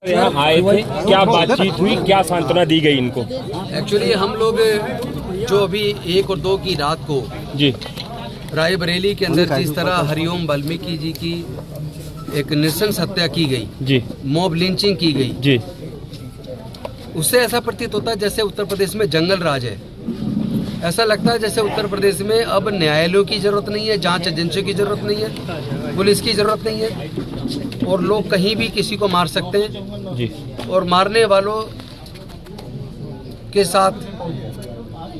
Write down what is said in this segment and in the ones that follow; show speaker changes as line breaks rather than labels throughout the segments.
यहाँ आए थे, क्या बातचीत हुई, क्या सांत्वना दी गई इनको?
एक्चुअली हम लोग जो अभी 1 और 2 की रात को
जी
रायबरेली के अंदर जिस तरह हरिओम वाल्मीकि जी की एक नृशंस हत्या की गई,
जी
मॉब लिंचिंग की गई,
जी,
उससे ऐसा प्रतीत होता है जैसे उत्तर प्रदेश में जंगल राज है। ऐसा लगता है जैसे उत्तर प्रदेश में अब न्यायालयों की जरूरत नहीं है, जांच एजेंसियों की जरूरत नहीं है, पुलिस की जरूरत नहीं है, और लोग कहीं भी किसी को मार सकते हैं
जी।
और मारने वालों के साथ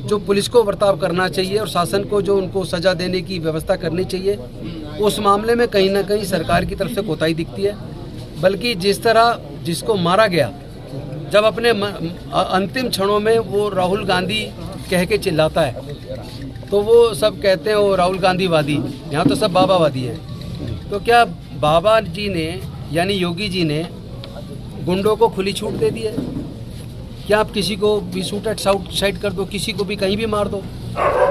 जो पुलिस को बर्ताव करना चाहिए और शासन को जो उनको सजा देने की व्यवस्था करनी चाहिए, उस मामले में कहीं ना कहीं सरकार की तरफ से कोताही दिखती है। बल्कि जिस तरह जिसको मारा गया, जब अपने अंतिम क्षणों में वो राहुल गांधी कह के चिल्लाता है तो वो सब कहते हैं वो राहुल गांधी वादी, यहाँ तो सब बाबावादी है। तो क्या बाबा जी ने यानी योगी जी ने गुंडों को खुली छूट दे दी है? क्या आप किसी को भी शूट एट साइड कर दो, किसी को भी कहीं भी मार दो,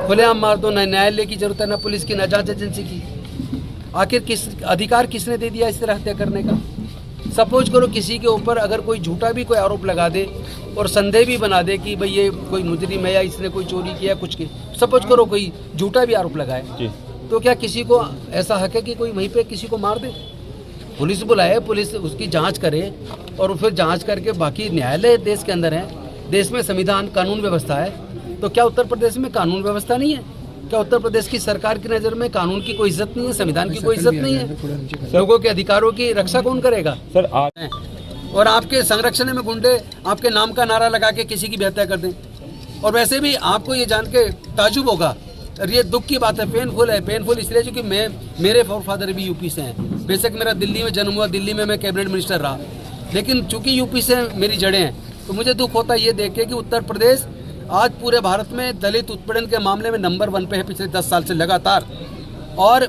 खुलेआम मार दो, न न्यायालय की जरूरत है, न पुलिस की, न जांच एजेंसी की? आखिर किस अधिकार किसने दे दिया इस तरह हत्या करने का? सपोज करो किसी के ऊपर अगर कोई झूठा भी कोई आरोप लगा दे और संदेह भी बना दे कि भाई ये कोई मुजरिम है या इसने कोई चोरी किया कुछ की, सपोज करो कोई झूठा भी आरोप लगाए, तो क्या किसी को ऐसा हक है कि कोई वहीं पे किसी को मार दे? पुलिस बुलाए, पुलिस उसकी जांच करे और फिर जांच करके बाकी न्यायालय देश के अंदर है, देश में संविधान कानून व्यवस्था है। तो क्या उत्तर प्रदेश में कानून व्यवस्था नहीं है? क्या उत्तर प्रदेश की सरकार की नज़र में कानून की कोई इज्जत नहीं है, संविधान की कोई इज्जत नहीं है? लोगों के अधिकारों की रक्षा कौन करेगा
सर?
और आपके संरक्षण में गुंडे आपके नाम का नारा लगा के किसी की भी हत्या कर दें। और वैसे भी आपको ये जान के ताजुब होगा, और ये दुख की बात है, पेनफुल है। पेनफुल इसलिए क्योंकि मेरे फोरफादर भी यूपी से हैं। बेशक मेरा दिल्ली में जन्म हुआ, दिल्ली में मैं कैबिनेट मिनिस्टर रहा, लेकिन चूंकि यूपी से मेरी जड़ें हैं, तो मुझे दुख होता है ये देख के कि उत्तर प्रदेश आज पूरे भारत में दलित उत्पीड़न के मामले में नंबर 1 पे है पिछले 10 साल से लगातार। और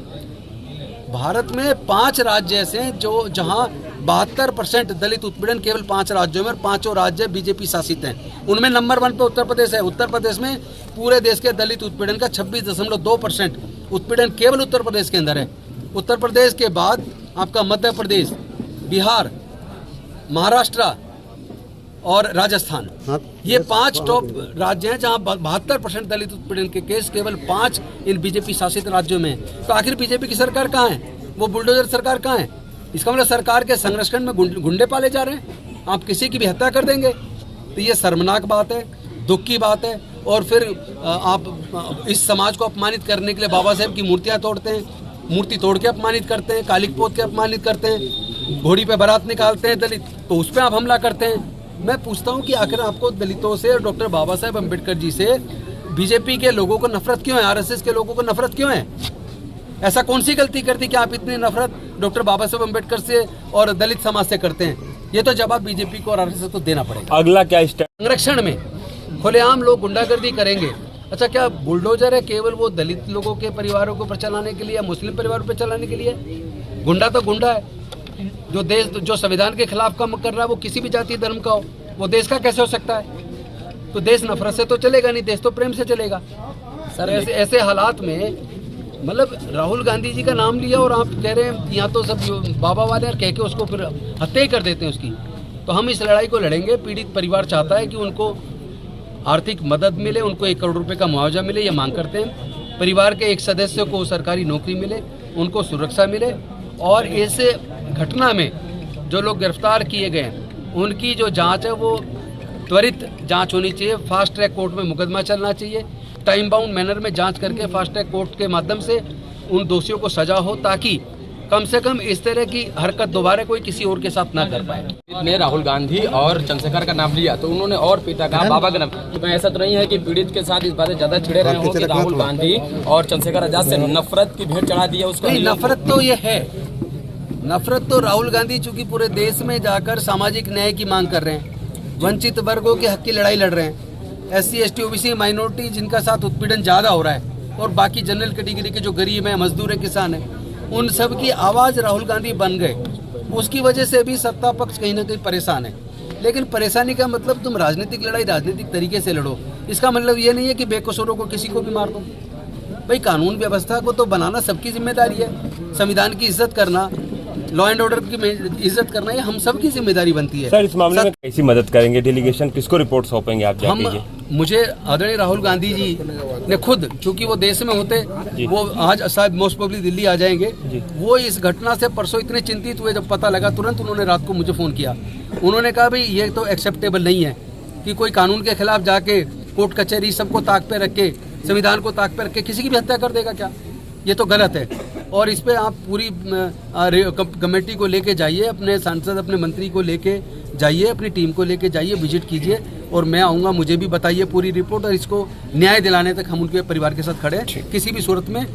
भारत में 5 राज्य ऐसे हैं जो जहां 72% दलित उत्पीड़न केवल 5 राज्यों में, और 5 राज्य बीजेपी शासित हैं, उनमें नंबर 1 पे उत्तर प्रदेश है। उत्तर प्रदेश में पूरे देश के दलित उत्पीड़न का 26.2% उत्पीड़न केवल उत्तर प्रदेश के अंदर है। उत्तर प्रदेश के बाद आपका मध्य प्रदेश, बिहार, महाराष्ट्र और राजस्थान, ये 5 टॉप राज्य हैं जहां 72% दलित उत्पीड़न के केस केवल 5 इन बीजेपी शासित राज्यों में। तो आखिर बीजेपी की सरकार कहाँ है? वो बुलडोजर सरकार कहाँ है? इसका मतलब सरकार के संरक्षण में गुंडे पाले जा रहे हैं। आप किसी की भी हत्या कर देंगे तो ये शर्मनाक बात है, दुख की बात है। और फिर आप इस समाज को अपमानित करने के लिए बाबा साहेब की मूर्तियाँ तोड़ते हैं, मूर्ति तोड़ के अपमानित करते हैं, कालिक पोत के अपमानित करते हैं, घोड़ी पे बारात निकालते हैं दलित, तो उस पर आप हमला करते हैं। मैं पूछता हूँ कि आखिर आपको दलितों से और डॉक्टर बाबा साहेब अम्बेडकर जी से बीजेपी के लोगों को नफरत क्यों है? आरएसएस के लोगों को नफरत क्यों है? ऐसा कौन सी गलती करती कि आप इतनी नफरत डॉक्टर बाबा साहेब अम्बेडकर से और दलित समाज से करते हैं? ये तो जवाब बीजेपी को और आरएसएस को देना पड़ेगा।
अगला क्या स्टेप?
संरक्षण में खुलेआम लोग गुंडागर्दी करेंगे। अच्छा, क्या बुलडोजर है केवल वो दलित लोगों के परिवारों को पर चलाने के लिए या मुस्लिम परिवारों पर चलाने के लिए? गुंडा तो गुंडा है। जो संविधान के खिलाफ काम कर रहा है वो किसी भी जाति धर्म का हो, वो देश का कैसे हो सकता है? तो देश नफरत से तो चलेगा नहीं, देश तो प्रेम से चलेगा। सर ऐसे हालात में मतलब राहुल गांधी जी का नाम लिया और आप कह रहे हैं यहाँ तो सब बाबा वाले, और कह के उसको फिर हत्या ही कर देते हैं उसकी। तो हम इस लड़ाई को लड़ेंगे। पीड़ित परिवार चाहता है कि उनको आर्थिक मदद मिले, उनको 1 करोड़ रुपए का मुआवजा मिले, ये मांग करते हैं। परिवार के एक सदस्य को सरकारी नौकरी मिले, उनको सुरक्षा मिले, और ऐसे घटना में जो लोग गिरफ्तार किए गए हैं उनकी जो जांच है वो त्वरित जांच होनी चाहिए। फास्ट ट्रैक कोर्ट में मुकदमा चलना चाहिए, टाइम बाउंड मैनर में जांच करके फास्ट ट्रैक कोर्ट के माध्यम से उन दोषियों को सजा हो, ताकि कम से कम इस तरह की हरकत दोबारा कोई किसी और के साथ ना कर पाए।
ने राहुल गांधी और चंद्रशेखर का नाम लिया तो उन्होंने और पिता का बाबा का नाम, तो ऐसा तो नहीं है कि पीड़ित के साथ इस बात ज्यादा छिड़े रहे हो कि राहुल गांधी और चंद्रशेखर आजाद से नफरत की भेंट चढ़ा दी है उसको?
नहीं, नफरत तो ये है, नफरत तो राहुल गांधी चूंकि पूरे देश में जाकर सामाजिक न्याय की मांग कर रहे हैं, वंचित वर्गों के हक की लड़ाई लड़ रहे हैं, SC ST OBC माइनॉरिटी जिनका साथ उत्पीड़न ज़्यादा हो रहा है, और बाकी जनरल कैटेगरी के जो गरीब हैं, मजदूर है, किसान है, उन सब की आवाज़ राहुल गांधी बन गए। उसकी वजह से भी सत्ता पक्ष कहीं ना कहीं परेशान है। लेकिन परेशानी का मतलब तुम राजनीतिक लड़ाई राजनीतिक तरीके से लड़ो, इसका मतलब ये नहीं है कि बेकसूरों को किसी को भी मार दो। भाई कानून व्यवस्था को तो बनाना सबकी जिम्मेदारी है, संविधान की इज्जत करना, लॉ एंड ऑर्डर की इज्जत करना ये हम सबकी जिम्मेदारी बनती है।
सर इस मामले में कैसी मदद करेंगे? डेलीगेशन किसको रिपोर्ट सौंपेंगे आप जाके?
मुझे आदरणीय राहुल गांधी जी ने खुद, क्योंकि वो देश में होते, वो आज शायद मोस्ट प्रोबेबली दिल्ली आ जाएंगे, वो इस घटना से परसों इतने चिंतित हुए, जब पता लगा तुरंत उन्होंने रात को मुझे फ़ोन किया। उन्होंने कहा भाई ये तो एक्सेप्टेबल नहीं है कि कोई कानून के खिलाफ जाके कोर्ट कचहरी सबको ताक पे रख के, संविधान को ताक पे रख के किसी की भी हत्या कर देगा क्या? ये तो गलत है। और इस पे आप पूरी कमेटी को लेके जाइए, अपने सांसद अपने मंत्री को लेके जाइए, अपनी टीम को लेके जाइए, विजिट कीजिए और मैं आऊँगा, मुझे भी बताइए पूरी रिपोर्ट और इसको न्याय दिलाने तक हम उनके परिवार के साथ खड़े हैं किसी भी सूरत में।